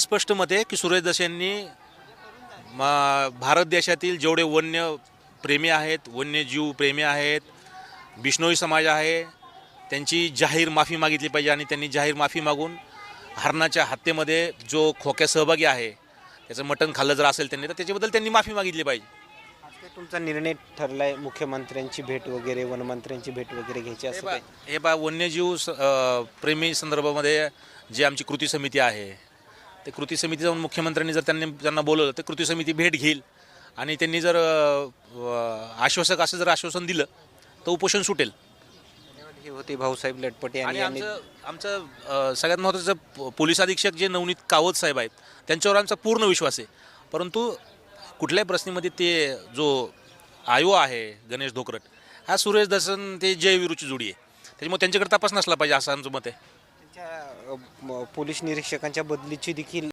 स्पष्ट मत आहे की सुरेश दस यांनी भारत देशातील जेवढे वन्य प्रेमी आहेत, वन्यजीव प्रेमी आहेत, बिश्नोई समाज आहे, त्यांची जाहीर माफी मागितली पाहिजे आणि त्यांनी जाहीर माफी मागून हरणाच्या हत्येमध्ये जो खोक्या सहभागी आहे त्याचं मटण खाल्लं जर असेल त्यांनी तर त्याच्याबद्दल त्यांनी माफी मागितली पाहिजे. आज काय तुमचा निर्णय ठरलाय मुख्यमंत्र्यांची भेट वगैरे वनमंत्र्यांची भेट वगैरे घ्यायची असं काय? हे बा वन्यजीव प्रेमी संदर्भामध्ये जी आमची कृती समिती आहे ते कृती समिती जाऊन मुख्यमंत्र्यांनी जर त्यांना बोलवलं तर कृती समिती भेट घेईल आणि त्यांनी जर आश्वासक असं जर आश्वासन दिलं तर उपोषण सुटेल. हे होते भाऊसाहेब लटपटे आणि यांनी आमचं सगळ्यात महत्त्वाचं पोलीस अधीक्षक जे नवनीत कावत साहेब आहेत त्यांच्यावर आमचा पूर्ण विश्वास आहे. परंतु कुठल्याही प्रश्नामध्ये ते जो आयो आहे गणेश धोकरट हा सुरेश दसन ते जयवीरूची जोडी आहे, त्याच्यामुळे त्यांच्याकडे तपास नसला पाहिजे असं आमचं मत आहे. त्यांच्या पोलीस निरीक्षकांच्या बदलीची देखील